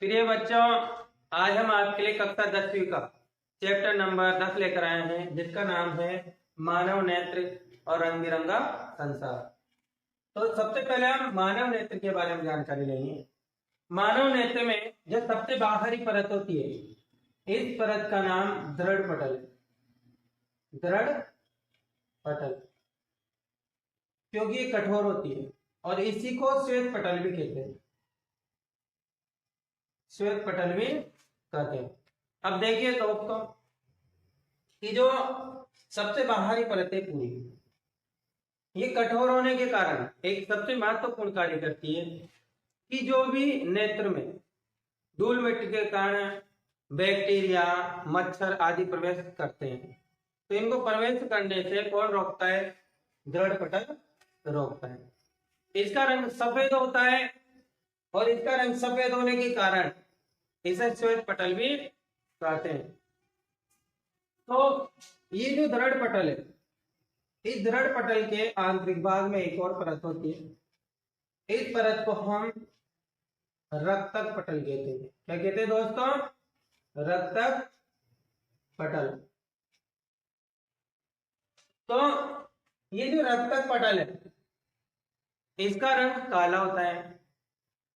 प्रिय बच्चों, आज हम आपके लिए कक्षा 10वीं का चैप्टर नंबर 10 लेकर आए हैं, जिसका नाम है मानव नेत्र और रंग बिरंगा संसार। तो सबसे पहले हम मानव नेत्र के बारे में जानकारी लेंगे। मानव नेत्र में जो सबसे बाहरी परत होती है, इस परत का नाम दृढ़ पटल है। दृढ़ पटल क्योंकि ये कठोर होती है और इसी को श्वेत पटल भी कहते हैं। श्वेत पटल भी कहते हैं। अब देखिए दोस्तों कि जो सबसे बाहरी परत है पूरी, ये कठोर होने के कारण एक सबसे महत्वपूर्ण कार्य करती है कि जो भी नेत्र में धूल मिट्टी के कारण बैक्टीरिया, मच्छर आदि प्रवेश करते हैं, तो इनको प्रवेश करने से कौन रोकता है? दृढ़ पटल रोकता है। इसका रंग सफेद होता है और इसका रंग सफेद होने के कारण इसे श्वेत पटल भी कहते हैं। तो ये जो दृढ़ पटल है, इस दृढ़ पटल के आंतरिक भाग में एक और परत होती है। इस परत को हम रक्तक पटल कहते हैं। क्या कहते हैं दोस्तों? रक्तक पटल। तो ये जो रक्तक पटल है, इसका रंग काला होता है।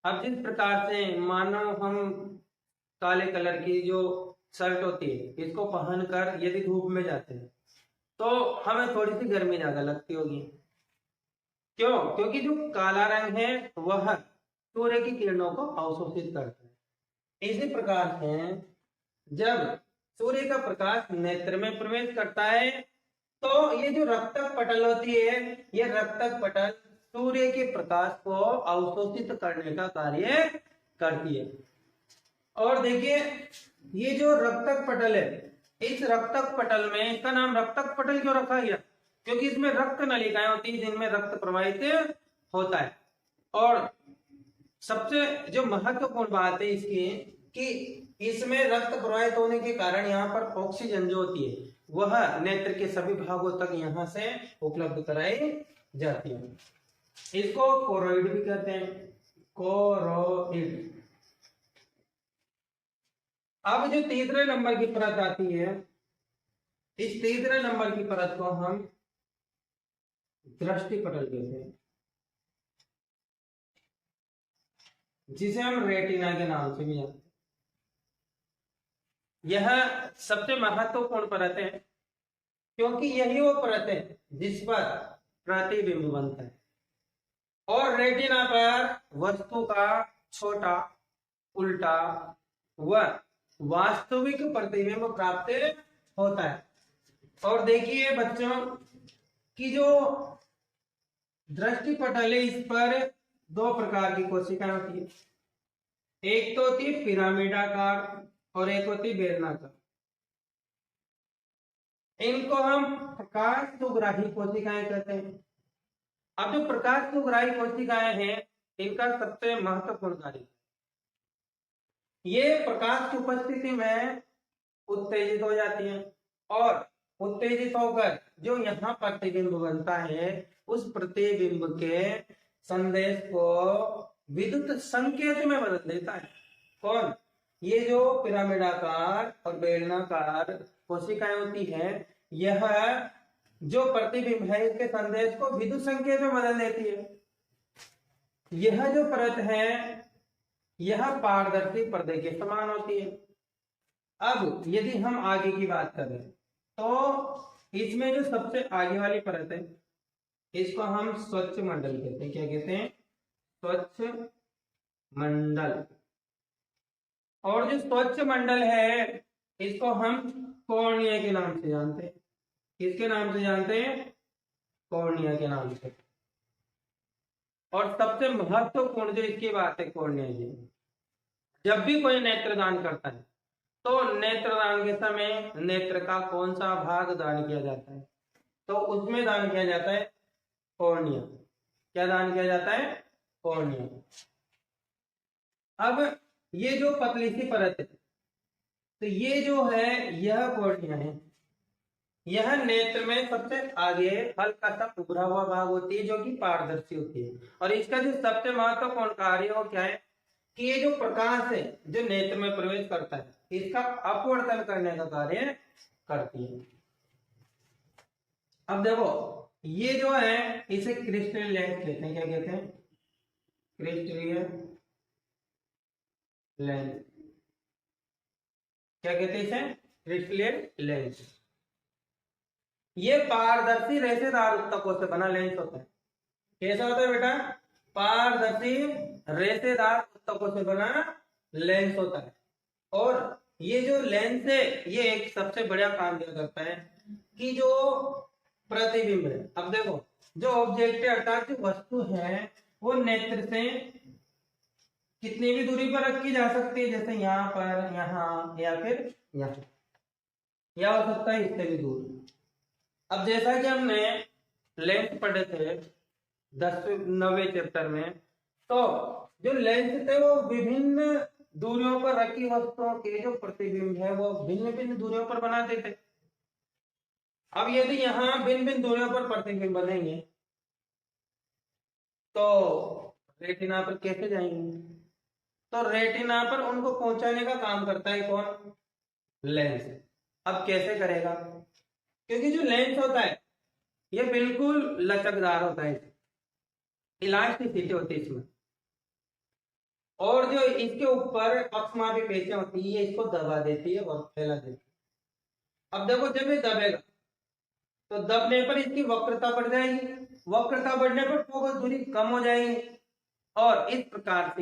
अब जिस प्रकार से मानो हम काले कलर की जो शर्ट होती है, इसको पहनकर यदि धूप में जाते हैं तो हमें थोड़ी सी गर्मी ज्यादा लगती होगी। क्यों? क्योंकि जो काला रंग है वह सूर्य की किरणों को अवशोषित करता है। इसी प्रकार से जब सूर्य का प्रकाश नेत्र में प्रवेश करता है तो ये जो रक्तक पटल होती है, ये रक्तक पटल सूर्य के प्रकाश को अवशोषित करने का कार्य करती है। और देखिए ये जो रक्तक पटल है, इस रक्तक पटल में इसका नाम रक्तक पटल क्यों रखा गया? क्योंकि इसमें रक्त नलिकाएं होती है जिनमें रक्त प्रवाहित होता है। और सबसे जो महत्वपूर्ण बात है इसकी कि इसमें रक्त प्रवाहित होने के कारण यहाँ पर ऑक्सीजन जो होती है वह नेत्र के सभी भागों तक यहाँ से उपलब्ध कराई जाती है। इसको कोरोइड भी कहते हैं। कोरोइड। अब जो तीसरे नंबर की परत आती है, इस तीसरे नंबर की परत को हम दृष्टि पटल कहते हैं, जिसे हम रेटिना के नाम से भी जानते हैं। यह सबसे महत्वपूर्ण परत है क्योंकि यही वो परत है जिस पर प्रतिबिंब बनता है और रेटिना पर वस्तु का छोटा, उल्टा व वास्तविक प्रतिबिंब प्राप्त होता है। और देखिए बच्चों कि जो दृष्टि पटल है, इस पर दो प्रकार की कोशिकाएं होती है। एक तो होती है पिरामिडाकार और एक होती है बेलनाकार। इनको हम प्रकाश सुग्राही कोशिकाएं कहते हैं। अब जो प्रकाश सुग्राही कोशिकाएं हैं, इनका सबसे महत्वपूर्ण कार्य, ये प्रकाश की उपस्थिति में उत्तेजित हो जाती हैं और उत्तेजित होकर जो यहाँ प्रतिबिंब बनता है, उस प्रतिबिंब के संदेश को विद्युत संकेत में बदल देता है। कौन? ये जो पिरामिडाकार और बेलनाकार कोशिकाएं होती हैं, यह जो प्रतिबिंब है इसके संदेश को विद्युत संकेत में बदल देती है। यह जो परत है यह पारदर्शी पर्दे के समान होती है। अब यदि हम आगे की बात करें तो इसमें जो सबसे आगे वाली परत है, इसको हम स्वच्छ मंडल कहते हैं। क्या कहते हैं? स्वच्छ मंडल। और जो स्वच्छ मंडल है इसको हम कॉर्निया के नाम से जानते हैं। किसके नाम से जानते हैं? कॉर्निया के नाम से। और सबसे महत्वपूर्ण जो इसकी बात है कॉर्निया की, जब भी कोई नेत्रदान करता है तो नेत्रदान के समय नेत्र का कौन सा भाग दान किया जाता है? तो उसमें दान किया जाता है कॉर्निया। क्या दान किया जाता है? कॉर्निया। अब ये जो पतली सी परत है, तो ये जो है यह कॉर्निया है। यह नेत्र में सबसे आगे हल्का सा उभरा हुआ भाग होती है जो कि पारदर्शी होती है। और इसका जो सबसे महत्वपूर्ण कार्य है वो क्या है? कि ये जो प्रकाश है जो नेत्र में प्रवेश करता है इसका अपवर्तन करने का कार्य करती है। अब देखो ये जो है इसे क्रिस्टल लेंस कहते हैं। क्या कहते हैं? क्रिस्टलीय लेंस। क्या कहते हैं इसे? क्रिस्टलीय लेंस। ये पारदर्शी रेशेदार उत्तकों से बना लेंस होता है। कैसा होता है बेटा? पारदर्शी रेशेदार उत्तकों से बना लेंस होता है। और ये जो लेंस है ये एक सबसे बड़ा काम दिया करता है कि जो प्रतिबिंब है, अब देखो जो ऑब्जेक्ट है अर्थात जो वस्तु है वो नेत्र से कितनी भी दूरी पर रखी जा सकती है, जैसे यहाँ पर, यहाँ या फिर यहाँ, या हो सकता है इससे भी दूर। अब जैसा कि हमने लेंस पढ़े थे 9वें चैप्टर में, तो जो लेंस थे वो विभिन्न दूरियों पर रखी वस्तुओं के जो प्रतिबिंब है वो भिन्न भिन्न दूरियों पर बनाते थे। अब यदि यहाँ भिन्न भिन्न दूरियों पर प्रतिबिंब बनेंगे तो रेटिना पर कैसे जाएंगे? तो रेटिना पर उनको पहुंचाने का काम करता है कौन? लेंस। अब कैसे करेगा? क्योंकि जो लेंस होता है ये बिल्कुल लचकदार होता है, इलास्टिसिटी होती है इसमें, और जो इसके ऊपर पक्षमापी पेशियां होती है ये इसको दबा देती है और फैला देती है। अब देखो जब ये दबेगा तो दबने पर इसकी वक्रता बढ़ जाएगी, वक्रता बढ़ने पर फोकस दूरी कम हो जाएगी, और इस प्रकार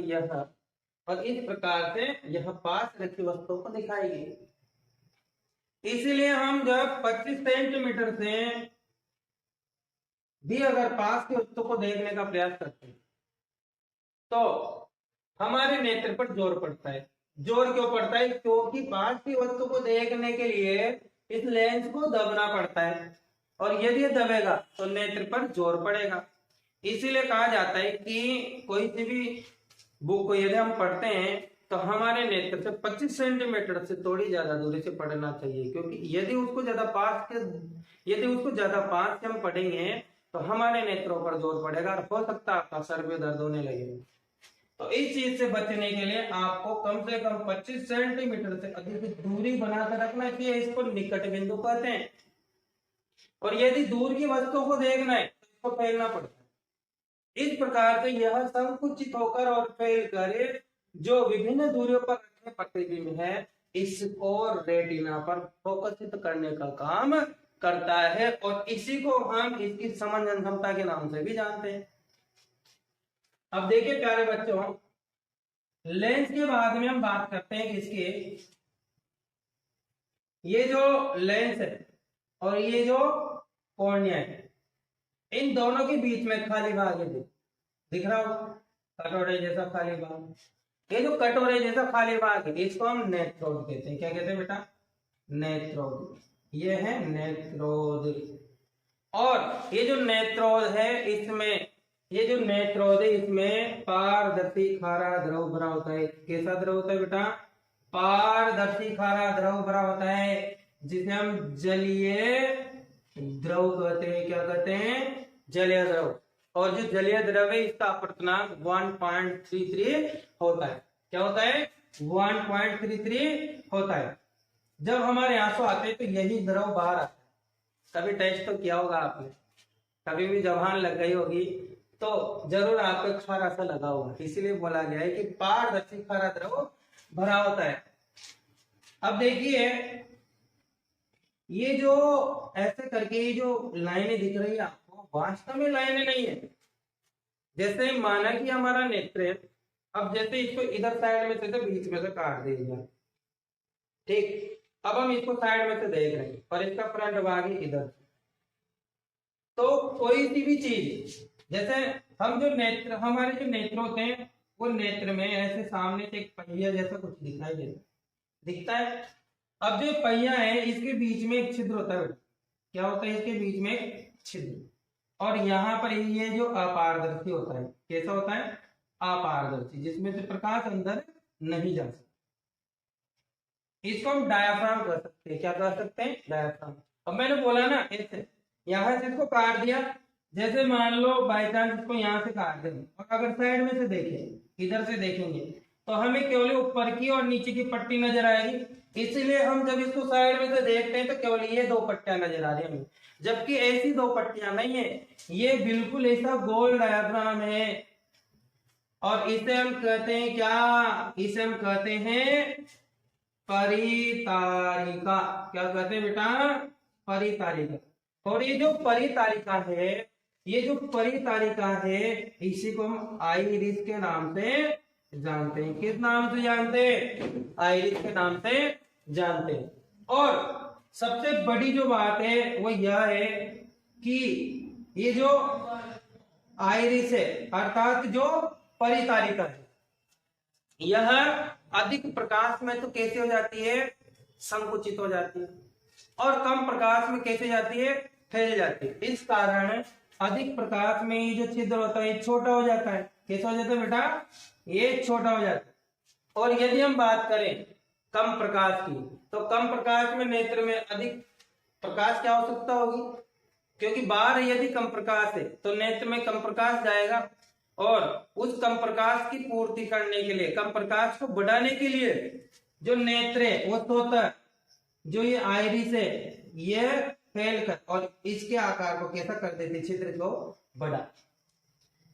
से यह पास रखी वस्तुओं को दिखाएगी। इसीलिए हम जब 25 सेंटीमीटर से भी अगर पास की वस्तु को देखने का प्रयास करते हैं तो हमारे नेत्र पर जोर पड़ता है। जोर क्यों पड़ता है? क्योंकि पास की वस्तु को देखने के लिए इस लेंस को दबना पड़ता है, और यदि दबेगा तो नेत्र पर जोर पड़ेगा। इसीलिए कहा जाता है कि कोई सी भी बुक को यदि हम पढ़ते हैं तो हमारे नेत्र से 25 सेंटीमीटर से थोड़ी ज्यादा दूरी से पढ़ना चाहिए, क्योंकि यदि उसको ज्यादा पास से हम पढ़ेंगे तो हमारे नेत्रों पर जोर पड़ेगा और हो सकता है आपका सर में दर्द होने लगेगा। तो इस चीज से बचने के लिए आपको कम से कम 25 सेंटीमीटर से अधिक दूरी बनाकर रखना चाहिए। इसको निकट बिंदु कहते हैं। और यदि दूर की वस्तुओं को देखना है तो इसको फैलना पड़ता है। इस प्रकार से यह संकुचित होकर और फैल कर जो विभिन्न दूरियों पर रखे प्रतिबिंब है इसको रेटिना पर फोकसित करने का काम करता है, और इसी को हम इसकी समंजन क्षमता के नाम से भी जानते हैं। अब देखिए प्यारे बच्चों, लेंस के बाद में हम बात करते हैं किसकी? ये जो लेंस है और ये जो कॉर्निया है, इन दोनों के बीच में खाली भाग है, दिख रहा होगा कटोरे जैसा खाली भाग। ये जो कटोरे जैसा खाली भाग है इसको हम नेत्रोद कहते हैं। क्या कहते हैं बेटा? नेत्रोद। ये है नेत्रोद। और ये जो नेत्रोद है इसमें पारदर्शी खारा द्रव भरा होता है। कैसा द्रव होता है बेटा? पारदर्शी खारा द्रव भरा होता है, जिसे हम जलीय द्रव कहते हैं। क्या कहते हैं? जलीय द्रव। और जो जलीय द्रव है इसका अपवर्तनांक 1.33 होता है। क्या होता है? 1.33 होता है। जब हमारे आंसू आते हैं तो यही द्रव बाहर आता है। कभी टेस्ट तो किया होगा आपने, कभी भी जबान लग गई होगी तो जरूर आपको खारा सा लगा होगा, इसीलिए बोला गया है कि पारदर्शी खारा द्रव भरा होता है। अब देखिए ये जो ऐसे करके ये जो लाइनें दिख रही है आपको, वास्तव में लाइनें नहीं है। जैसे माना कि हमारा नेत्र है, अब जैसे इसको इधर साइड में से बीच में से काट देगा, ठीक। अब हम इसको साइड में से देख रहे हैं और इसका फ्रंट भाग है इधर। तो कोई सी भी चीज, जैसे हम जो नेत्र, हमारे जो नेत्र होते हैं वो नेत्र में ऐसे सामने से एक पहिया जैसा कुछ दिखाई दिखता है। अब जो पहिया है इसके बीच में एक छिद्र होता है। क्या होता है? इसके बीच में एक छिद्र, और यहाँ पर ये जो अपारदर्शी होता है। कैसा होता है? अपारदर्शी, जिसमें से प्रकाश अंदर नहीं जा सकता। इसको हम डायाफ्राम कर सकते हैं। क्या कर सकते हैं? डायाफ्राम। अब मैंने बोला ना ऐसे, यहां से इसको काट दिया, जैसे मान लो बाई चांस इसको यहां से काट दें और अगर साइड में से देखें, इधर से देखेंगे तो हमें केवल ऊपर की और नीचे की पट्टी नजर आएगी, इसलिए हम जब इसको साइड में से देखते हैं तो केवल ये दो पट्टियां नजर आ रही हमें, जबकि ऐसी दो पट्टियां नहीं है, ये बिल्कुल ऐसा गोल डायग्राम है। और इसे हम कहते हैं क्या, इसे हम कहते हैं परितारिका। क्या कहते हैं बेटा, परितारिका। और ये जो परितारिका है, ये जो परितारिका है, इसी को हम आइरिस के नाम से जानते हैं। किस नाम से जानते हैं, आइरिस के नाम से जानते हैं। और सबसे बड़ी जो बात है वो यह है कि ये जो आइरिस है अर्थात जो परितारिका है, यह अधिक प्रकाश में तो कैसे हो जाती है, संकुचित हो जाती है, और कम प्रकाश में कैसे जाती है, फैल जाती है। इस कारण अधिक प्रकाश में ये जो छिद्र होता है छोटा हो जाता है। कैसा हो जाता है बेटा, ये छोटा हो जाता है। और यदि हम बात करें कम प्रकाश की, तो कम प्रकाश में नेत्र में अधिक प्रकाश की आवश्यकता होगी, क्योंकि बाहर यदि कम प्रकाश है तो नेत्र में कम प्रकाश जाएगा, और उस कम प्रकाश की पूर्ति करने के लिए, कम प्रकाश को बढ़ाने के लिए जो नेत्र है वो स्वतः जो ये आइरिस है ये फैल कर और इसके आकार को कैसा कर देते, छिद्र को बड़ा।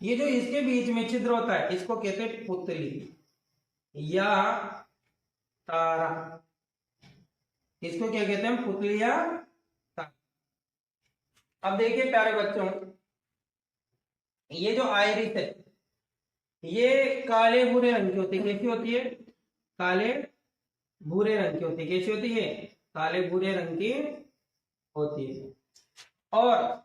ये जो इसके बीच में छिद्र होता है इसको कहते हैं पुतली या तारा। इसको क्या कहते हैं, पुतली या तारा। अब देखिए प्यारे बच्चों, ये जो आइरिस है ये काले भूरे रंग की होती है। कैसी होती है, काले भूरे रंग की होती है। कैसी होती है, काले भूरे रंग की होती है। और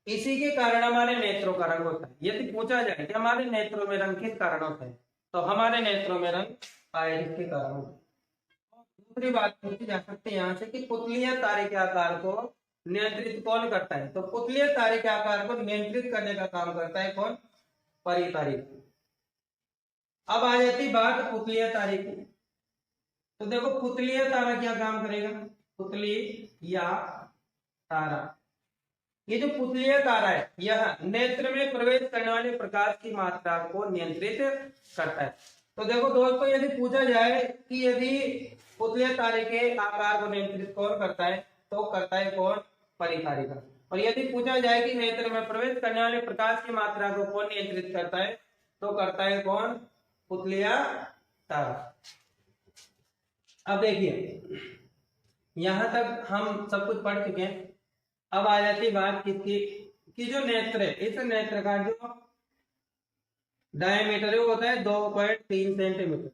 इसी के कारण हमारे नेत्रों का रंग होता है। यदि पूछा जाए कि हमारे नेत्रों में रंग किस कारण होता है, तो हमारे नेत्रों में रंग आइरिस के कारण होता है। दूसरी बात पूछी जा सकती है यहाँ से कि पुतली या तारे के आकार को नियंत्रित कौन करता है, तो पुतली या तारे के आकार को नियंत्रित करने का काम करता है कौन, परितारिका। अब आ जाती बात पुतली या तारे की। तो देखो पुतली या तारा क्या काम करेगा, पुतली या तारा, ये जो पुतली या तारा है यह नेत्र में प्रवेश करने वाले प्रकाश की मात्रा को नियंत्रित करता है। तो देखो दोस्तों, यदि पूछा जाए कि यदि पुतली या तारे के आकार को नियंत्रित कौन करता है, तो करता है कौन, परितारिका। और यदि पूछा जाए कि नेत्र में प्रवेश करने वाले प्रकाश की मात्रा को कौन नियंत्रित करता है, तो करता है कौन, पुतली या तारा। अब देखिए यहां तक हम सब कुछ पढ़ चुके हैं। अब आ जाती बात किसकी, कि जो नेत्र है, इस नेत्र का जो डायमीटर है वो होता है 2.3 सेंटीमीटर।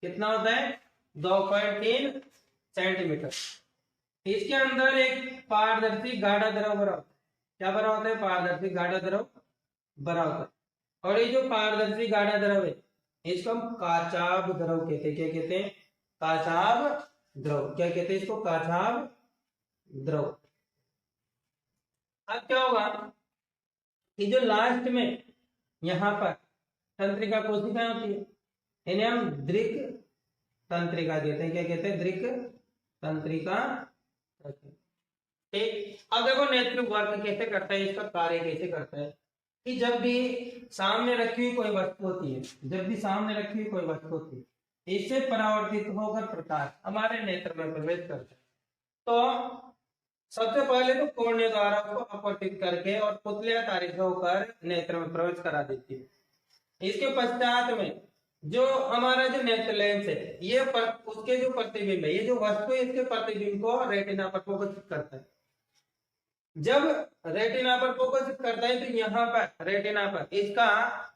कितना होता है, 2.3 सेंटीमीटर। इसके अंदर एक पारदर्शी गाढ़ा द्रव भरा होता है। क्या भरा होता है, पारदर्शी गाढ़ा द्रव भरा होता है। और ये जो पारदर्शी गाढ़ा द्रव है इसको हम काचाभ द्रव कहते हैं। क्या कहते हैं, काचाभ द्रव। क्या कहते हैं इसको, काचाभ द्रव। अब क्या होगा कि जो लास्ट में यहां पर तंत्रिका कोशिकाएं होती है, इन्हें हम दृक तंत्रिका कहते हैं। क्या कहते हैं, दृक तंत्रिका। ठीक, अब देखो नेत्र वर्क कैसे करता है, इसका कार्य कैसे करता है, कि जब भी सामने रखी हुई कोई वस्तु होती है, जब भी सामने रखी हुई कोई वस्तु होती है, इससे परावर्तित होकर प्रकाश हमारे नेत्र में प्रवेश करता है। तो सबसे पहले तो कोर्निया द्वारा उसको अपवर्तित करके और पुतलिया तारित होकर नेत्र में प्रवेश करा देती है। इसके पश्चात में जो हमारा जो नेत्र लेंस है ये उसके जो प्रतिबिंब है, ये जो वस्तु है इसके प्रतिबिंब को रेटिना पर फोकस करता है। जब रेटिना पर फोकस करता है तो यहाँ पर रेटिना पर इसका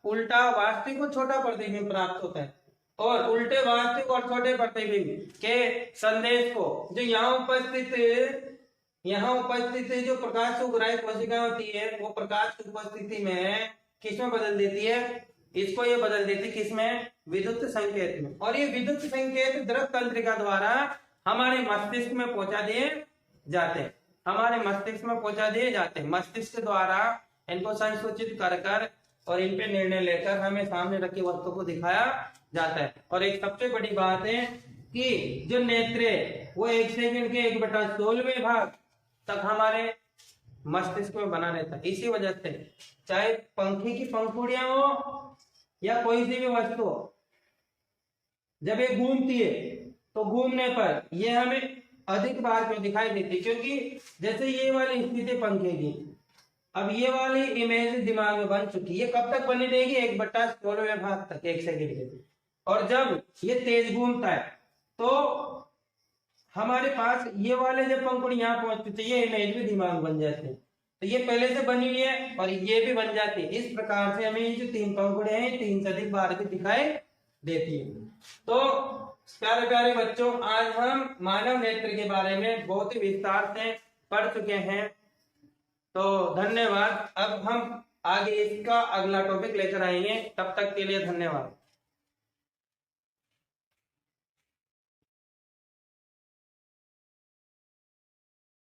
उल्टा वास्तविक और छोटा प्रतिबिंब प्राप्त होता है, और उल्टे वास्तविक और छोटे प्रतिबिंब के संदेश को जो यहाँ उपस्थित जो प्रकाश को ग्राही कोशिका होती है वो प्रकाश की उपस्थिति में किसमें बदल देती है, इसको ये बदल देती है किसमें, विद्युत संकेत में। और ये विद्युत संकेत द्रव तंत्रिका द्वारा हमारे मस्तिष्क में पहुंचा दिए जाते हैं, हमारे मस्तिष्क में पहुंचा दिए जाते हैं। मस्तिष्क द्वारा इनको संसूचित कर और इन पे निर्णय लेकर हमें सामने रखी वस्तु को दिखाया जाता है। और एक सबसे बड़ी बात है कि जो नेत्र वो 1 सेकंड के 1/16वें भाग तक हमारे मस्तिष्क में बना रहता है। इसी वजह से चाहे पंखी की पंखुड़ियां हो या कोई सी भी वस्तु हो, जब ये घूमती है तो घूमने पर ये हमें अधिक बार क्यों दिखाई देती, क्योंकि जैसे ये वाली स्थिति पंखे की, अब ये वाली इमेज दिमाग में बन चुकी है, कब तक बनी रहेगी, 1/16वें भाग तक, 1 सेकंड के। और जब ये तेज घूमता है तो हमारे पास ये वाले जब पंखुड़ी यहाँ पहुंचती तो ये इमेज भी दिमाग बन जाते हैं, तो ये पहले से बनी हुई है और ये भी बन जाती है। इस प्रकार से हमें ये जो 3 पंखुड़े हैं 3 से अधिक बार भी दिखाई देती है। तो प्यारे प्यारे बच्चों, आज हम मानव नेत्र के बारे में बहुत ही विस्तार से पढ़ चुके हैं। तो धन्यवाद। अब हम आगे इसका अगला टॉपिक लेकर आएंगे, तब तक के लिए धन्यवाद।